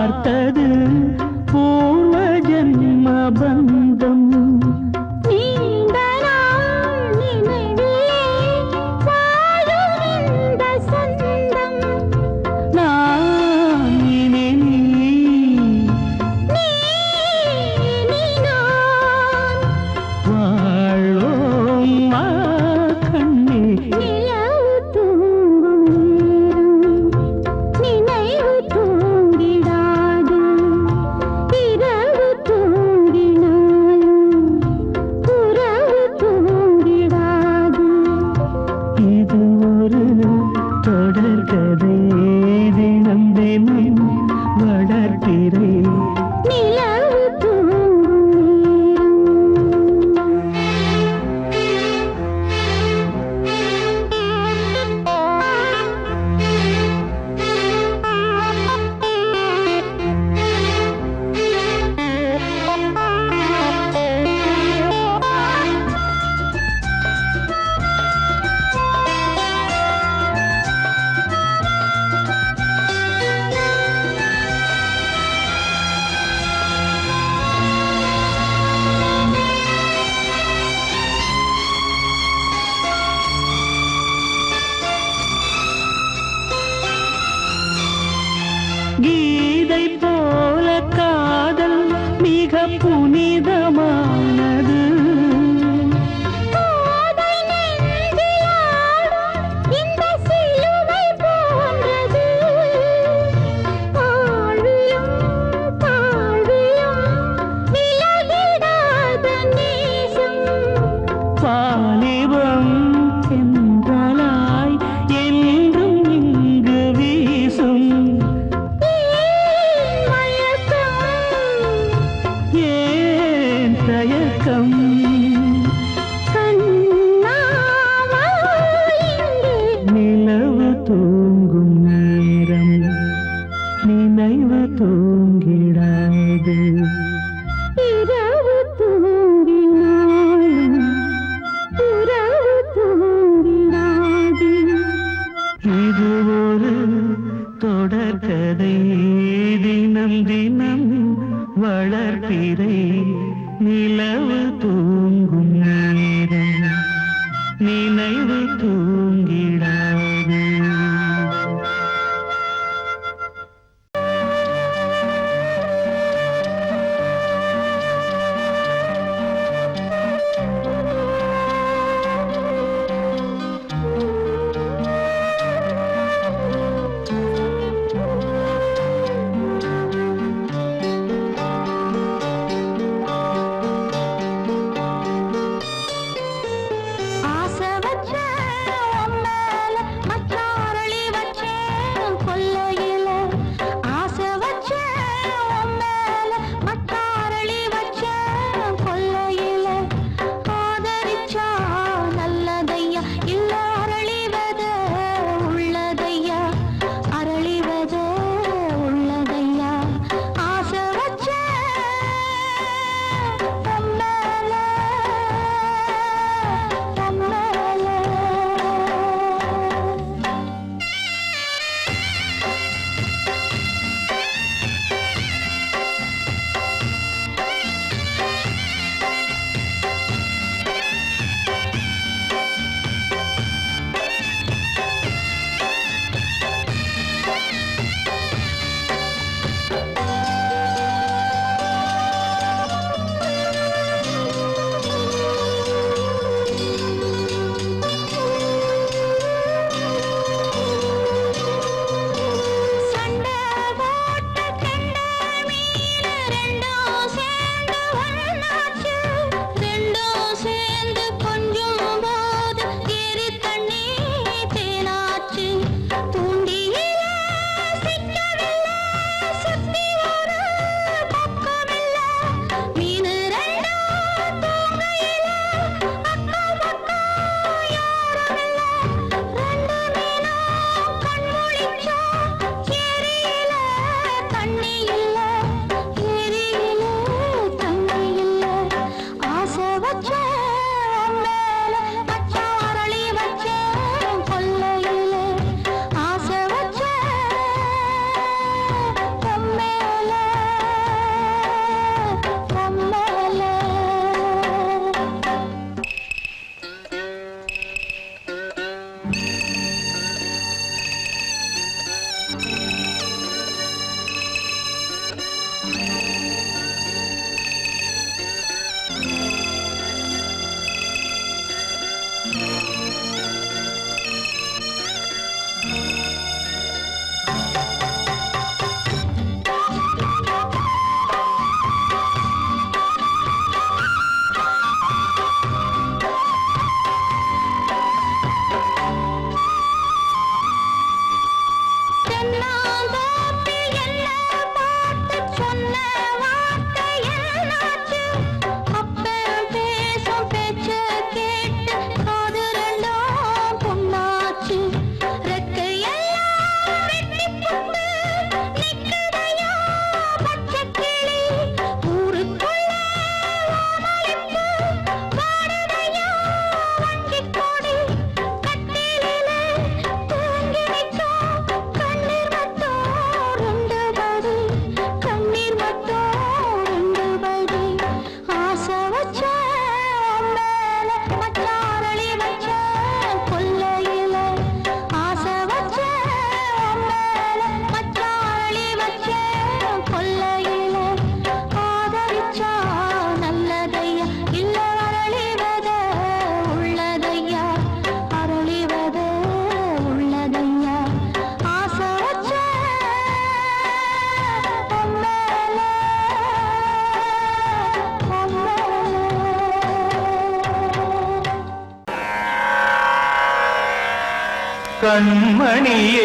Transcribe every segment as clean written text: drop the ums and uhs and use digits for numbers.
பார்த்தது பூர்வ ஜன்ம பந்தம். நீண்ட நாள் நினைவிலே வாழும் இந்த சொந்தம். நான் இனி நீ நான் வாழ்வோம் வா கண்ணே. நிலவு தூங்கும் நேரம் நினைவு தூங்கிடாது. இரவு தூங்கினாலும் உறவு தூங்கிடாது. இது ஒரு தொடர்கதை, தினம் தினம் வளர்த்திரை. நிலவு தூங்கும் கீதை போல காதல் மிக புனிதமானது. காதை நெஞ்சிலாடும் இந்த சிலுவை போன்றது. ஆழ்விலும் தாழ்விலும் விலகிடாத நேசம். வாலிபம் என்றலாய் என்றும் இங்கு வீசும். ஏன் மயக்கம்? ஏன் தயக்கம்? கண்ணாவா இங்கே நிலவு தூங்கும் நேரம் நினைவு தூங்கிடாது. இரவு தூங்கினாலும் உறவு தூங்கிடாது. இது ஒரு தொடர்கதை, தினம் தினம் வளர்ப்பிறை. நிலவு தூங்கும் நேரம் நினைவு தூங்கிடாது.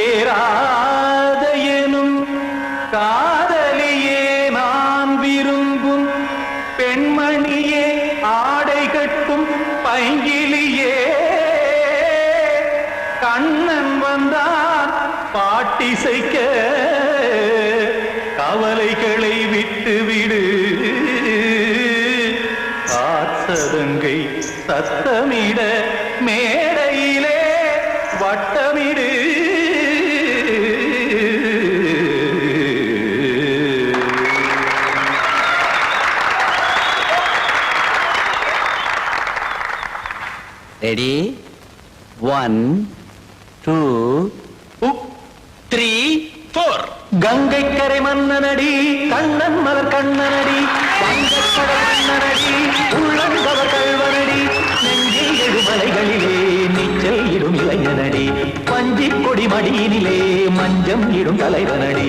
கண்மணியேராத எனும் காதலியே நான் விரும்பும் பெண்மணியே ஆடை கட்டும் பைங்கிலியே கண்ணன் வந்தான் பாட்டிசைக்க கவலைகளை விட்டு விடு ஆசதங்கை சத்தமிட மேடையிலே வட்டமிடு ரெடி 1 2 3 4 கங்கை கரை மன்னனடி கண்ணன் மலர் கண்ணனடி வங்கக்கடல் மன்னனடி உள்ளங்கவர் கல்வனடி நெஞ்சில் எழுமலைகளிலே நீச்சல் இடும் இளைஞனடி பஞ்சிக் கொடி மடியினிலே மஞ்சம் இடும் தலைவனடி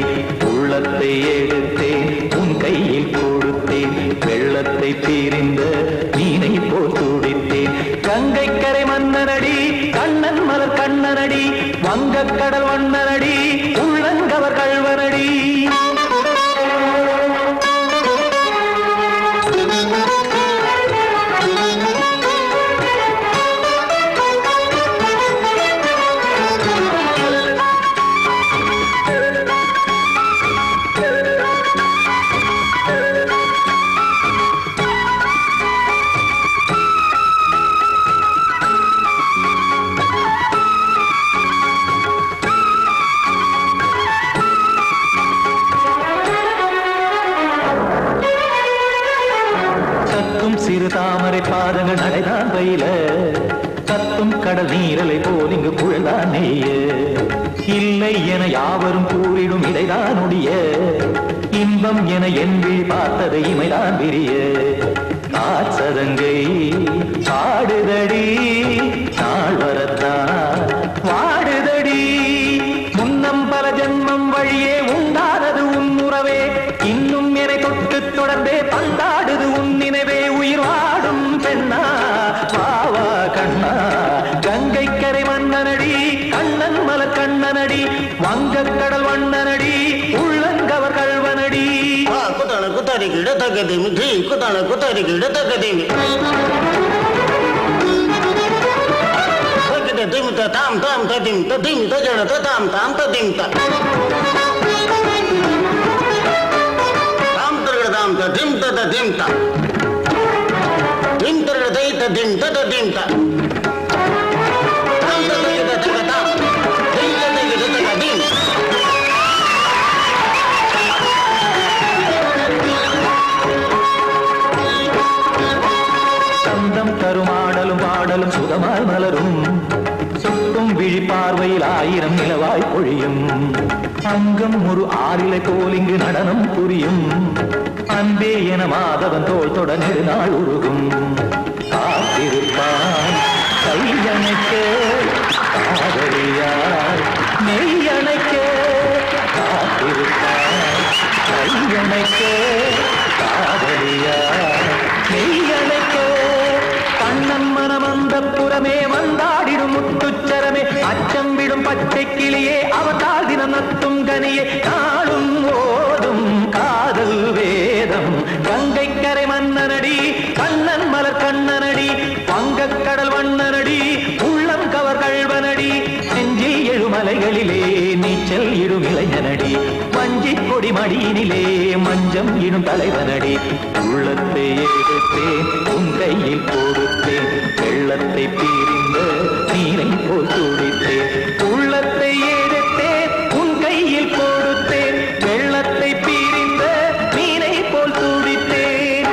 உள்ளத்தை எடுத்தேன் உன் கையில் கொடுத்தேன் வெள்ளத்தை தீரிந்த மீனை போல் துடித்தேன் கங்கை கரை மன்னனடி கண்ணன் மலர் கண்ணனடி வங்கக்கடல் வண்ணனடி உள்ளங்கவர் கல்வனடி சிறு தாமரை பாதங்கள் நடைதான் பயில கத்தும் கடல் நீரலை போல் இங்கு புழல்தான் நெய்ய இல்லை என யாவரும் கூறிடும் இடைதான் உடைய இன்பம் என என்பி பார்த்ததை இமைதான் விரிய காசதங்கை பாடுதடி நாள் வரத்தான் வாடுதடி முன்னம் பல ஜென்மம் வழியே உண்டானது உன் உறவே இன்னும் என்னை தொட்டு தொடர்ந்தே பந்தாடுது உன் நினைவே உயிர் வாடும் பெண்ணா பாவா கண்ணா கங்கை கரை மன்னனடி கண்ணன் மலர் கண்ணனடி வங்கக்கடல் வண்ணனடி உள்ளங்கவர் கல்வனடி குத்தான குத்தாரி கிட தக்கதேமி தி குத்தான குத்தாரி கிட தக்கதேமி தக்கதே திம் த தாம் தாம் ததிம் ததிம் தஜன த தாம் தாம் ததிம் த தாம் தரட தாம் த திம் த ததிம் த திம் தரட தை த திம் த ததிம் த தாம் த தை த தக தாம் திம் த தை த தக திம் சந்தம் தருமாடலும் பாடலும் சுகமாய் மலரும் சுட்டும் விழி பார்வையில் ஆயிரம் நிலவாய் பொழியும் அங்கம் ஒரு ஆறிலை போல் இங்கு நடனம் புரியும் அன்பே என மாதவன் தோள் தொட நெடுநாள் உருகும் காத்திருப்பான் கையணைக்க காதலியார் மெய்யணைக்க காத்திருப்பான் கையணைக்க காதலியார் மெய்யணைக்க கண்ணன் மனமந்த புறமே வந்தாடிடும் முத்துச்சரமே அச்சம் விடும் பச்சை கிளியே அவதால் தினம் நத்தும் கனியே நாளும் ஓதும் காதல் வேதம் கங்கை கரை மன்னனடி கண்ணன் மலர் கண்ணனடி வங்கக்கடல் வண்ணனடி உள்ளம் கவர் கல்வனடி நெஞ்சில் எழுமலைகளிலே நீச்சல் இடும் இளைஞனடி வஞ்சிக் கொடி மடியினிலே மஞ்சம் இடும் தலைவனடி உள்ளத்தை எடுத்தேன் உன் கையில் கொடுத்தேன் வெள்ளத்தை பீரிந்த நீரை போல் துடித்தேன் உள்ளத்தை எடுத்தேன் உன் கையில் கொடுத்தேன் வெள்ளத்தை பீரிந்த நீரை போல் துடித்தேன்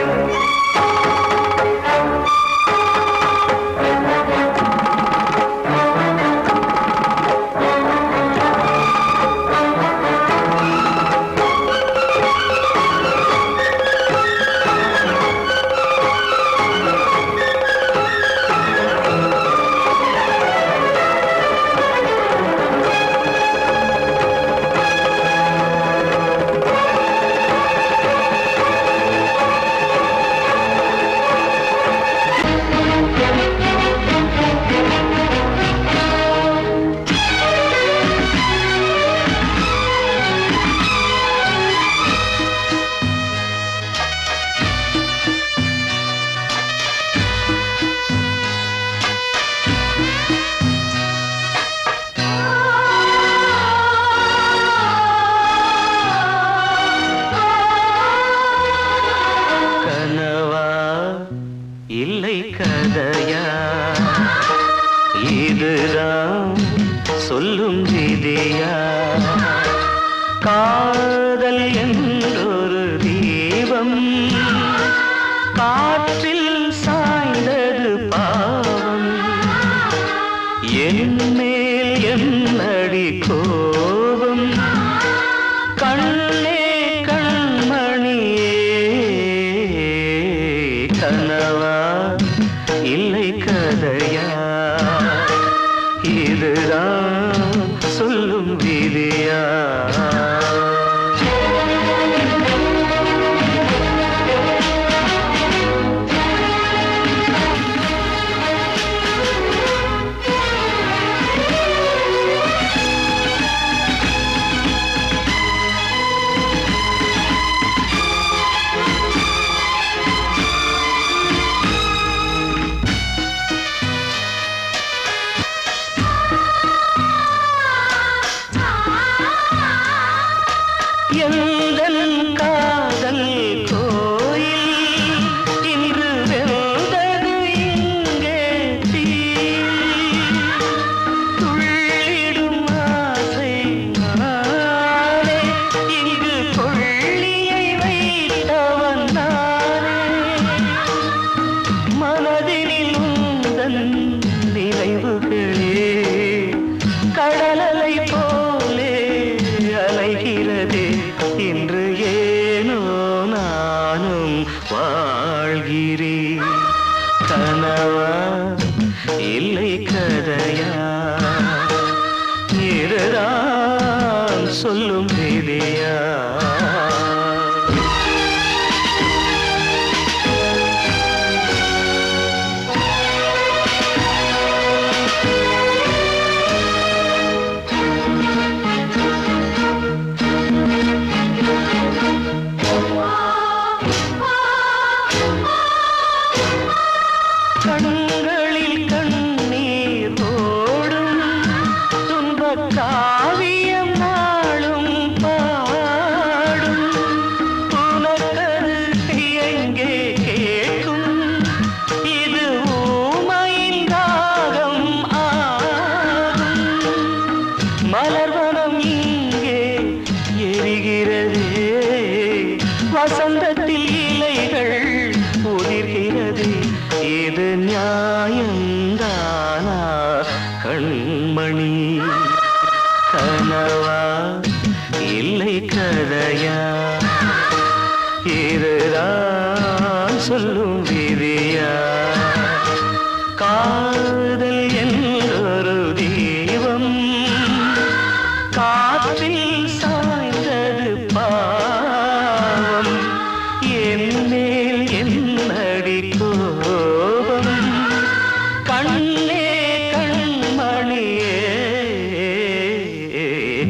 காற்றில் சாய்ந்தது பாவம் என் மேல் என்னடி கோபம் கண்ணே கண்மணியே கனவா இல்லை கதையா இதுதான் சொல்லும் விதியா எந்தன் காதல் கோயில் இன்று வெல்தது இங்கே தீ துள்ளிடும் ஆசை நானே இங்கு கொள்ளியை வைத்தவன் நானே மனதினில் உந்தன் நினைவுகளே கடலலை போலே அலைகிறதே இன்று ஏனோ நானும் வாழ்கிறேன் கனவா இல்லை கதையா இதுதான் சொல்லும் விதியா கண்களில் கண்ணீர் ஓடும் துன்பக் காவியம் நாளும் பாடும் உனக்கது எங்கே கேட்கும் இது ஊமையின் தாகம் ஆகும் மலர்வனம் இங்கே எரிகிறதே வசந்தத்தில் இலைகள் உதிர்கிறது இது நியாயந்தானா கண்மணி கனவா இல்லை கதையா இதுதான் சொல்லும் விதியா காதல் என்றொரு தீபம் காற்றில் சாய்ந்தது பாவம் என் மேல் என்னடி கோபம் கண்ணே கண்மணியே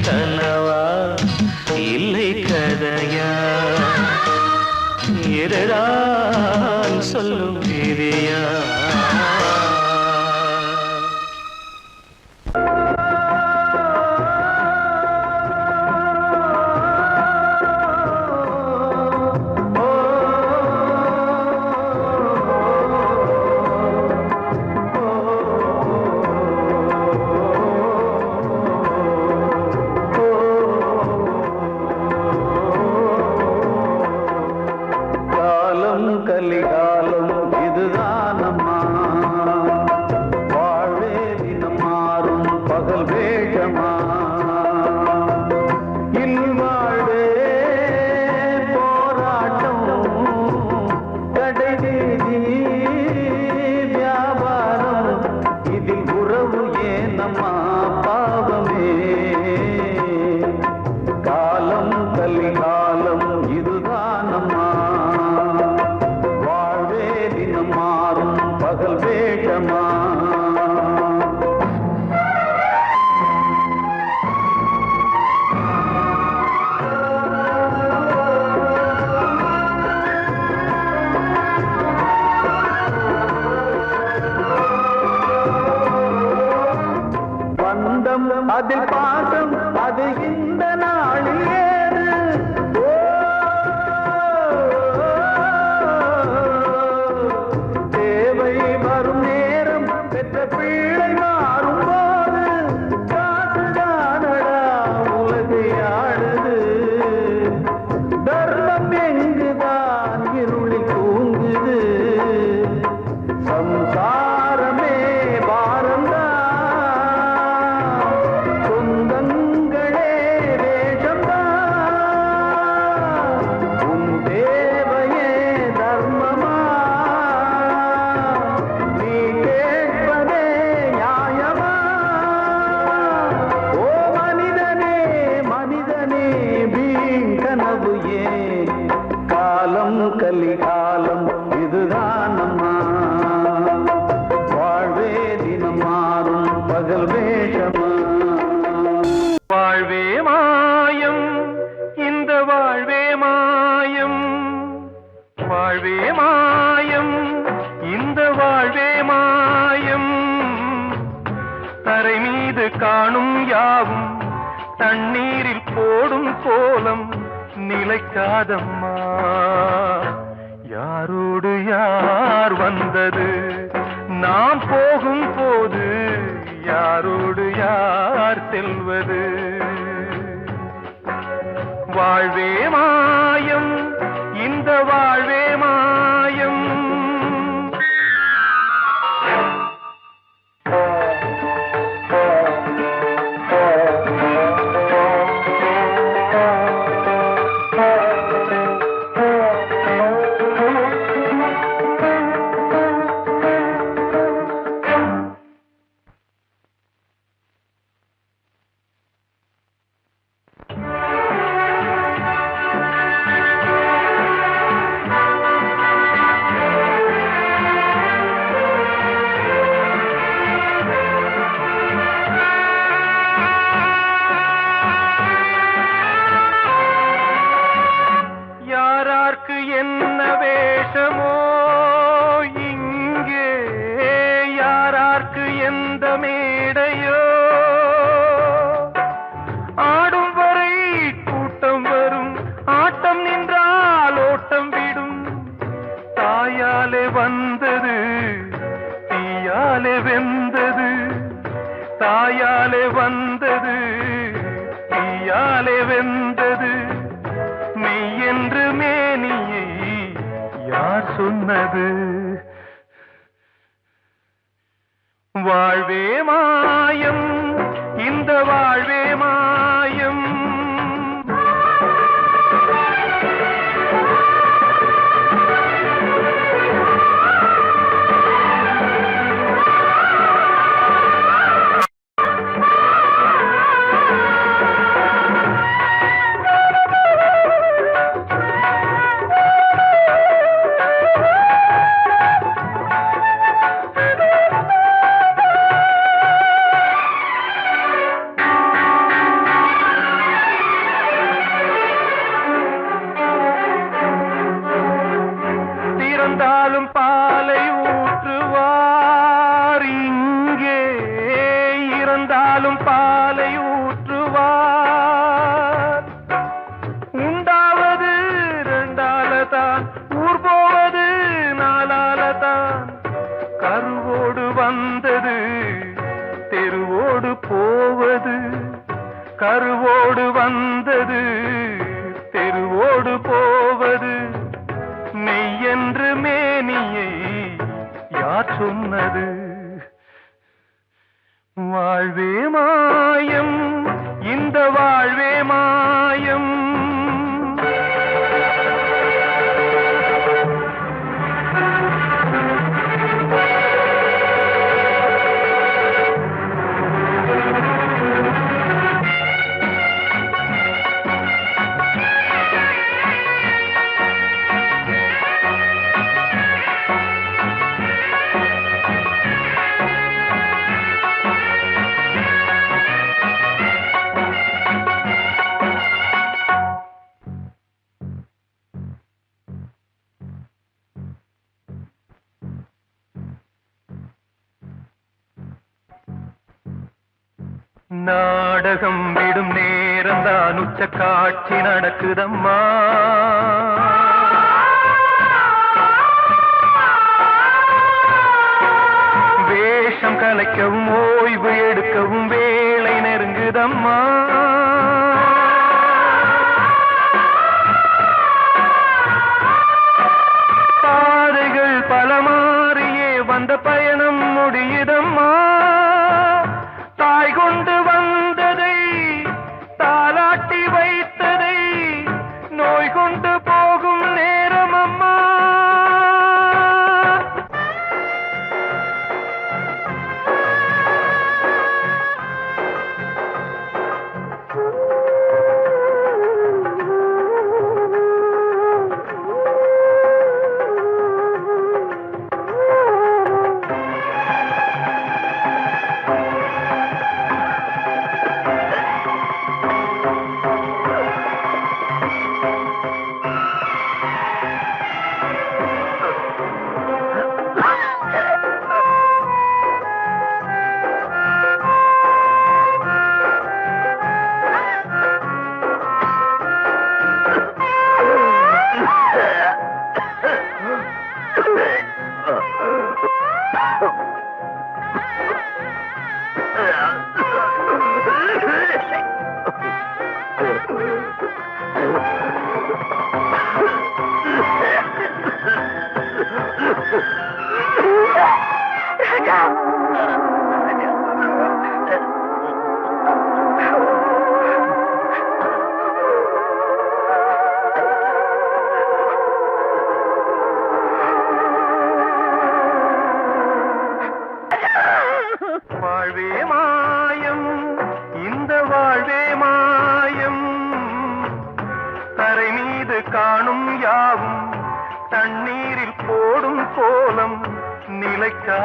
கனவா இல்லை கதையா இதுதான் சொல்லும் விதியா கலிகாலம் இதுதானம்மா வாழ்வே தினம் மாறும் பகல் வேஷமா இல்வாழ்வே போராட்டம் கடை வீதி வியாபாரம் இதில் உறவு ஏனம்மா பாவமே காலம் கலிகாலம் இதுதானம்மா மாறும் பகல் வேஷமா பந்தம் அதில் பாசம் அது இந்த நாளிலே பிள்ளை மாறும் போது காசுதானடா உலகை ஆடுது தர்மம் எங்குதான் இருளில் தூங்குது கலிகாலம் இதுதான் அம்மா. வாழ்வே தினம் மாறும் பகல் வேஷமா. வாழ்வே மாயம் இந்த வாழ்வே மாயம், வாழ்வே மாயம் இந்த வாழ்வே மாயம். தரை மீது காணும் யாவும் தண்ணீரில் போடும் கோலம் நிலைக்காதம்மா. யாரோடு யார் வந்தது நாம் போகும் போது, யாரோடு யார் செல்வது. வாழ்வே மாயம் இந்த வாழ்வே மாயம். என்ன வேஷமோ இங்கே, யாரார்க்கு எந்த மேடையோ. ஆடும் வரை கூட்டம் வரும், ஆட்டம் நின்றால் ஓட்டம் விடும். தாயாலே வந்தது தீயாலே வெந்தது, தாயாலே வந்தது தீயாலே வெந்தது. மெய் என்று மேனியை யார் சொன்னது. வாழ்வே மாயம் இந்த வாழ்வே மாயம். இறந்தாலும் பாலை ஊற்றுவார் இங்கே, இறந்தாலும் பாலை ஊற்றுவார். உண்டாவது ரெண்டாலதான், ஊர் போவது நாலாலதான். கருவோடு வந்தது தெருவோடு போவது, கருவோடு வந்தது தெருவோடு போவது. மெய் என்று மேனியை யார் சொன்னது. வாழ்வே மாயம் இந்த வாழ்வே மாயம். நாடகம் விடும் நேரம்தான் உச்ச காட்சி நடக்குதம்மா. வேஷம் கலைக்கவும் ஓய்வு எடுக்கவும் வேளை நெருங்குதம்மா. பாதைகள் பல மாறியே வந்த பயணம் முடியுதம்மா. தாய் கொண்டு வந்ததை தாலாட்டி வைத்ததை நோய் கொண்டு போகும் நேரம் அம்மா.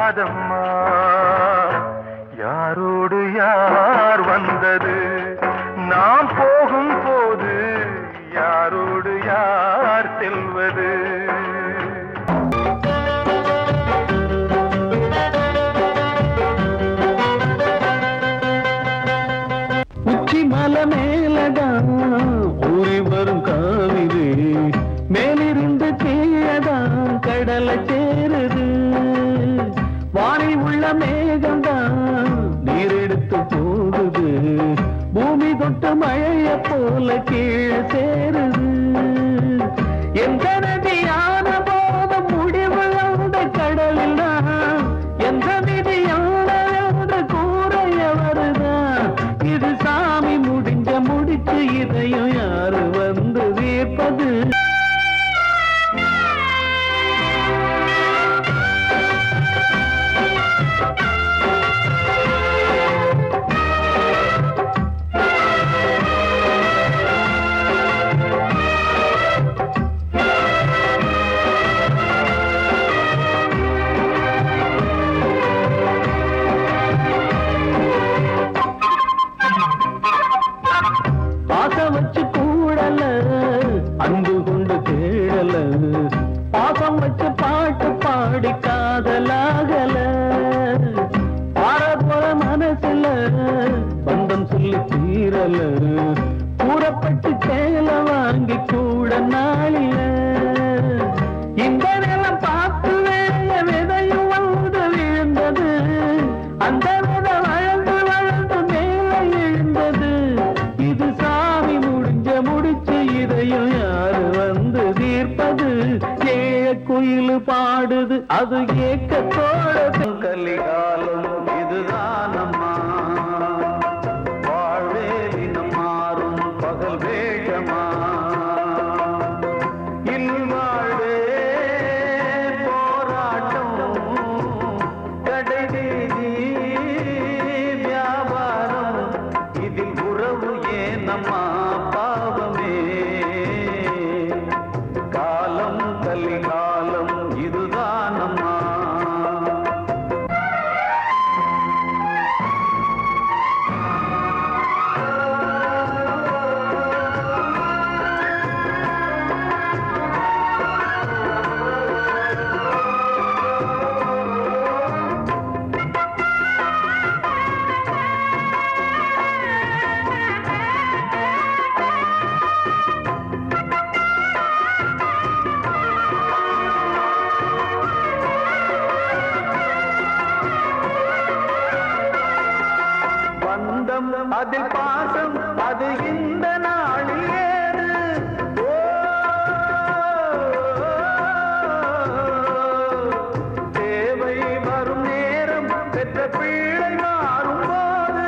தெரியாதம்மா யாரோடு யார் வந்தது நாம் போகும் போது யாரோடு யார் செல்வது உச்சி மலை மேலதான் ஊறி வரும் காவிரி மேலிருந்து கீழதான் கடலை சேருது வானில் உள்ள மேகம்தான் நீரெடுத்து போகுது பூமி தொட்டு மழைய போல கீழே சேருது எந்த நதியான போதும் முடிவு அந்த கடலில் தான் எந்த விதியான என்று கூறைய வருதான் இது சாமி முடிச்சு இதையும் யாரு வந்து தீர்ப்பது பாசம் வச்சு கூடல அன்பு கொண்டு தேடல பாசம் வச்சு பாட்டு பாடி காதலாகல பார போற மனசுல பந்தம் சொல்லி தீரல கூறப்பட்டு சேல வாங்கி கூட நாளில இந்த நிலம் பார்த்து வேய விதையும் வந்து விழுந்தது அந்த விதை வளர்ந்து வளர்ந்து மேலே எழுந்தது இது சாமி முடிச்சு இதையும் யாரு வந்து தீர்ப்பது ஏழ குயில் பாடுது அது ஏக்கத்தோட கலிகாலம் இதுதானம்மா வாழ்வே தினம் மாறும் பகல் வேஷமா இல்வாழ்வே போராட்டம் கடைவீதி வியாபாரம் இதில் உறவு ஏனம்மா பாவமே காலம் கலிகாலம் இதுதானம்மா பந்தம் அதில் பாசம் அது இந்த நாளில் ஏது தேவை வரும் நேரம் பெற்ற பிள்ளை மாறும் போது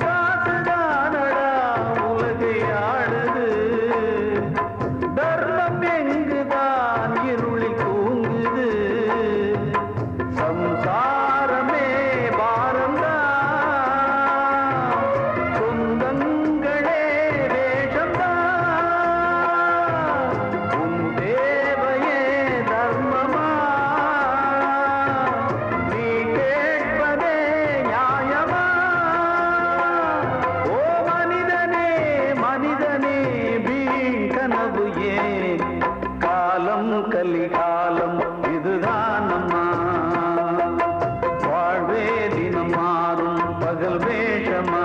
காசுதானடா உலகை ஆடுது தர்மம் எங்குதான் இருளில் தூங்குது சம்சாரமே பாரம்தான் சொந்தங்களே வேஷம்தான் உன் தேவையே தர்மமா நீ கேட்பதே நியாயமா ஓ மனிதனே மனிதனே வீண் கனவு ஏன் காலம் கலிகாலம் இதுதானம்மா வாழ்வே தினம் மாறும் பகல் வேஷமா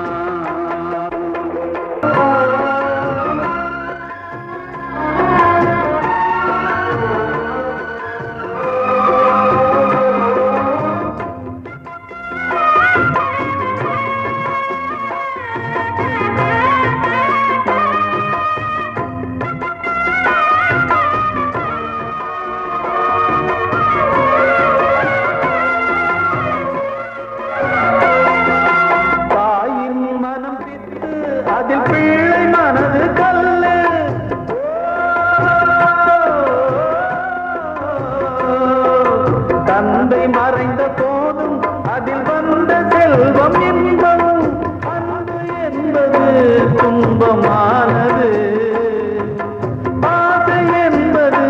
தாயின் மனம் பித்து அதில் பிள்ளை மனது கல்லு தந்தை மறைந்த போதும் அதில் வந்த செல்வம் இன்பம் அன்பு என்பது துன்பமானது ஆசை என்பது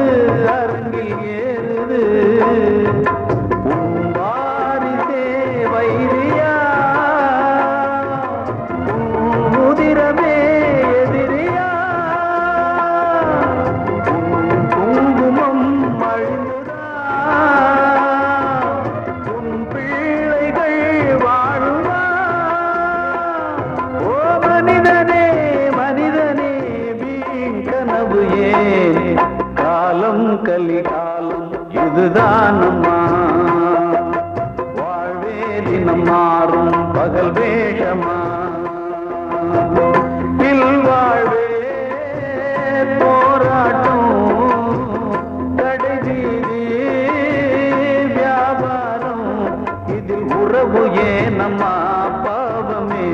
அரங்கில் ஏறுது உன் கலிகாலம் இதுதானம்மா வாழ்வே தினம் மாறும் பகல் வேஷமா இல்வாழ்வே போராட்டம் கடைவீதி வியாபாரம் இதில் உறவு ஏனம்மா பாவமே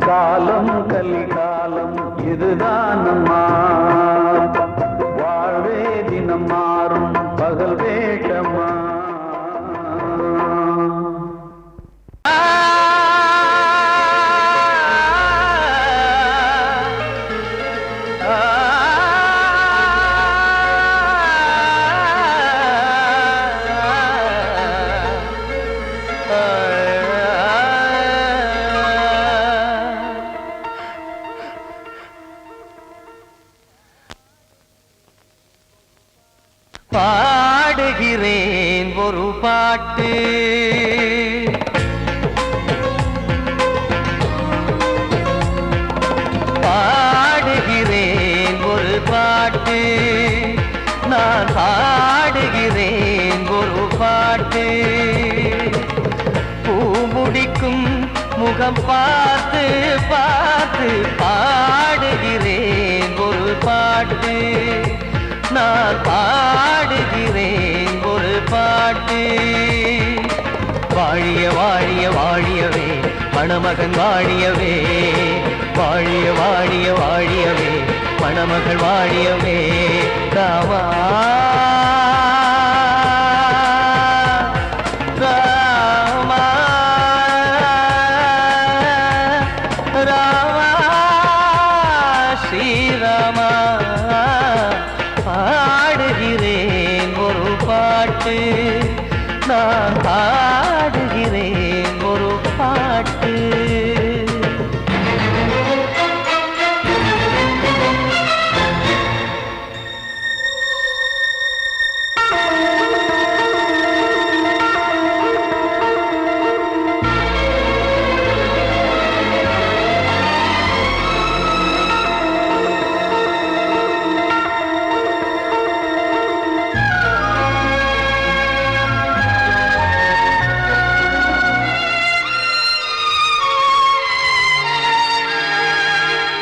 காலம் கலிகாலம் இதுதானம்மா வாழ்வே தினம் மாறும் பகல் வேஷமா பாடுகிறேன் ஒரு பாட்டு பாடுகிறேன் ஒரு பாட்டு நான் பாடுகிறேன் ஒரு பாட்டு பூ முடிக்கும் முகம் பார்த்து பார்த்து பாடுகிறேன் ஒரு பாட்டு நான் பாடுகிறேன் ஒரு பாட்டு வாழிய வாழிய வாழியவே மணமகன் வாழியவே வாழிய வாழிய வாழியவே மணமகள் வாழியவே ராமா ராமா ராமா ஸ்ரீராமா பாடுகிறேன் ஒரு பாட்டு நான் பாடுகிறேன் ஒரு பாட்டு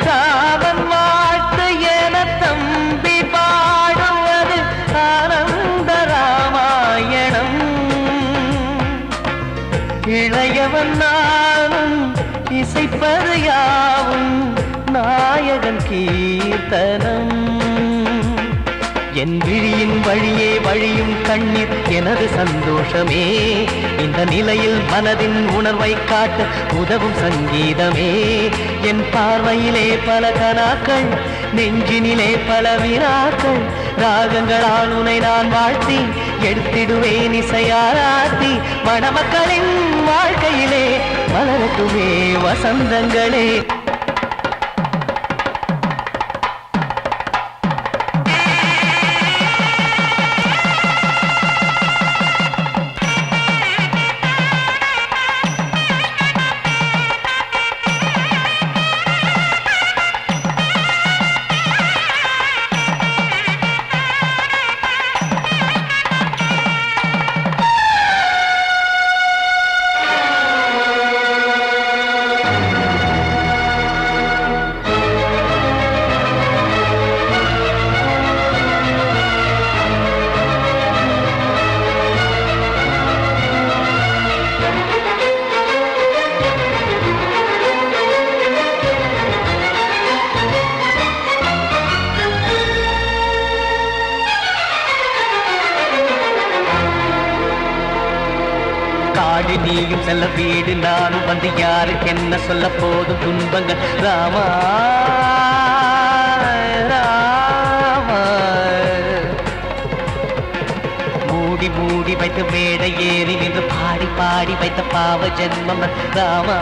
ராமன் வாழ்த்து என தம்பி பாடுவது ஆனந்த ராமாயணம் இளையவன் நானும் இசைப்பது யாவும் நாயகன் கீர்த்தனம் என் விழியின் வழியே வழியும் கண்ணீர் எனது சந்தோஷமே இந்த நிலையில் மனதின் உணர்வை காட்ட உதவும் சங்கீதமே என் பார்வையிலே பல கனாக்கள் நெஞ்சினிலே பல வினாக்கள் ராகங்களால் உனை நான் வாழ்த்தி எடுத்திடுவேன் இசையாராத்தி மணமக்களின் வாழ்க்கையிலே மலரட்டுமே வசந்தங்களே காடு நீயும் செல்ல வீடு நானும் வந்து யாருக்கு என்ன சொல்ல போதும் துன்பங்கள் ராமா ராமா மூடி மூடி வைத்த மேடை ஏறி நின்று பாடி பாடி வைத்த பாவ ஜென்மம் ராமா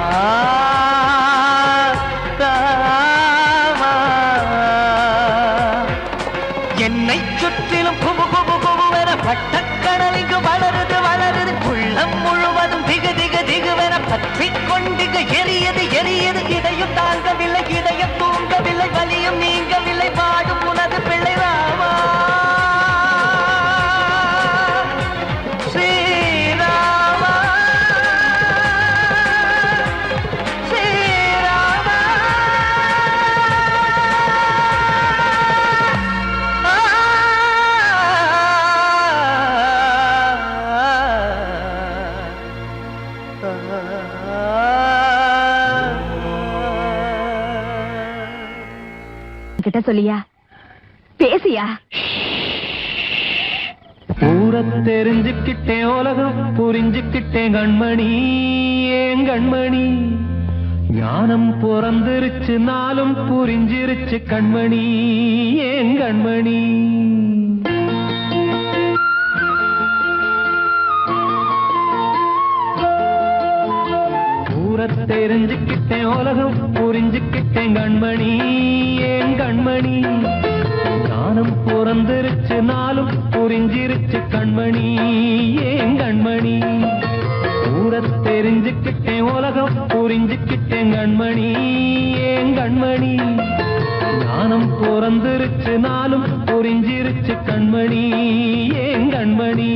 ராமா என்னை சுற்றிலும் குபு குபு குபுவென பட்டக்கடல் இங்கு வளருது வளருது உள்ளம் முழுவதும் திகு திகு திகுவென பற்றிக் கொண்டிகு எரியது எரியது இதையும் தாங்கவில்லை இதயம் தூங்கவில்லை வலியும் நீங்கவில்லை பாடும் உனது பிள்ளை ராமா என்கிட்ட சொல்லியா? பேசியா? ஊரை தெரிஞ்சுக்கிட்டேன், உலகம் புரிஞ்சுக்கிட்டேன் கண்மணி, ஏன் கண்மணி. ஞானம் பிறந்திருச்சு, நாளும் புரிஞ்சிருச்சு கண்மணி, ஏன் கண்மணி. ஊரை தெரிஞ்சுக்கிட்டேன், உலகம் புரிஞ்சுக்கிட்டேன் கண்மணி, ஏன் கண்மணி. ஞானம் பிறந்திருச்சு, நாளும் புரிஞ்சிருச்சு கண்மணி, ஏன் கண்மணி. ஊரை தெரிஞ்சுக்கிட்டேன், உலகம் புரிஞ்சுக்கிட்டேன் கண்மணி, ஏன் கண்மணி. ஞானம் பிறந்திருச்சு, நாளும் புரிஞ்சிருச்சு கண்மணி, ஏன் கண்மணி.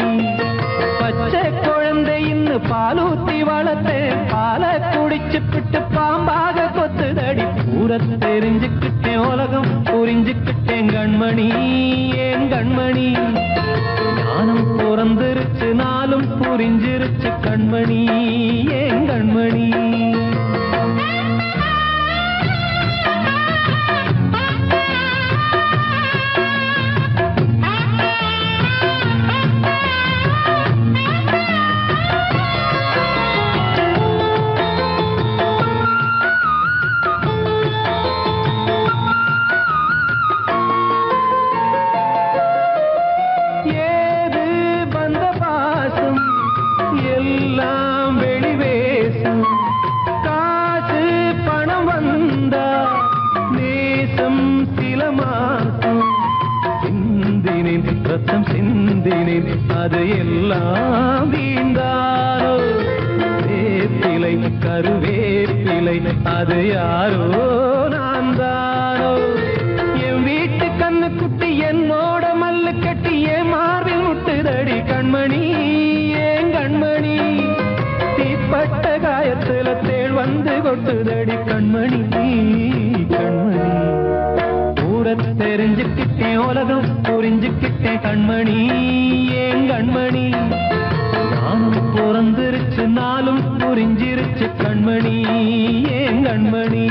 பச்சை குழந்தை இன்னும் பாலூத்தி வளர்த்தேன், பாலை குடிச்சு பிட்டு பாம்பாக கொத்துதடி. ஊரை தெரிஞ்சுக்கிட்டேன், உலகம் புரிஞ்சுக்கிட்டேன் கண்மணி, ஏன் கண்மணி. ஞானம் பிறந்திருச்சு, நாளும் புரிஞ்சிருச்சு கண்மணி, ஏன் கண்மணி. ரத்தம் சிந்தினேன், அது எல்லாம் வீண்டாரோ. வேப்பிலை கருவேப்பிலை, அது யாரோ நான் தானோ. என் வீட்டு கண்ணு குட்டி என்னோட மல்லு கட்டி என் மார்பில் முட்டுதடி கண்மணி, ஏன் கண்மணி. தீப்பட்ட காயத்துல தேள் வந்து கொட்டுதடி கண்மணி, கண்மணி. ஊரை தெரிஞ்சுக்கிட்டேன், உலகம் புரிஞ்சுக்கிட்டேன் கண்மணி, ஏன் கண்மணி. ஞானம் பிறந்திருச்சு, நாளும் புரிஞ்சிருச்சு கண்மணி, ஏன் கண்மணி.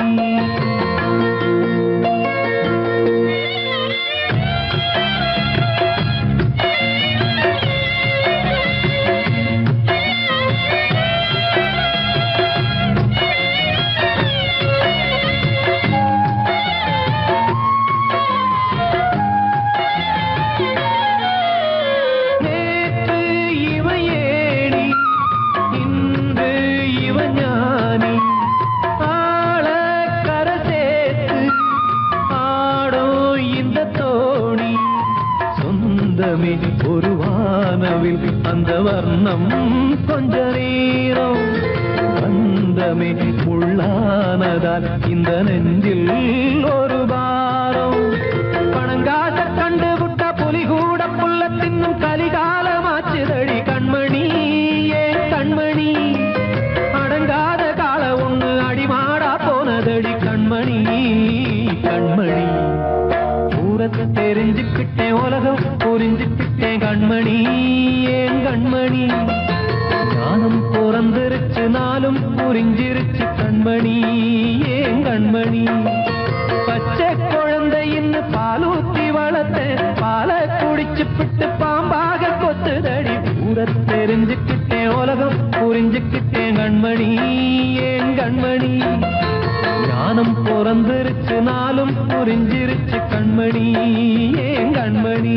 ஒரு வானவில் அந்த வர்ணம் கொஞ்ச நேரம் வந்தமே உள்ளானதால் இந்த நெஞ்சில் ஒரு பாரம். பணங்காச கண்டு விட்ட புலி கூட புல்ல தின்னும் கலிகாலமாச்சுதடி கண்மணி, ஏன் கண்மணி. அடங்காத கால ஒண்ணு அடிமாடா போனதடி கண்மணி, கண்மணி. ஊரத்தை தெரிஞ்சுக்கிட்டேன், உலகம் புரிஞ்சுக்கிட்டேன் கண்மணி, ஏன் கண்மணி. ஞானம் பிறந்திருச்சு, நாளும் புரிஞ்சிருச்சு கண்மணி, ஏன் கண்மணி. பச்சை குழந்தை இன்னும் பாலூத்தி வளர்த்தேன், பாலை குடிச்சு பிட்டு பாம்பாக கொத்துதடி. ஊரை தெரிஞ்சுக்கிட்டேன், உலகம் புரிஞ்சுக்கிட்டேன் கண்மணி, ஏன் கண்மணி. ஞானம் பிறந்திருச்சு, நாளும் புரிஞ்சிருச்சு கண்மணி, ஏன் கண்மணி.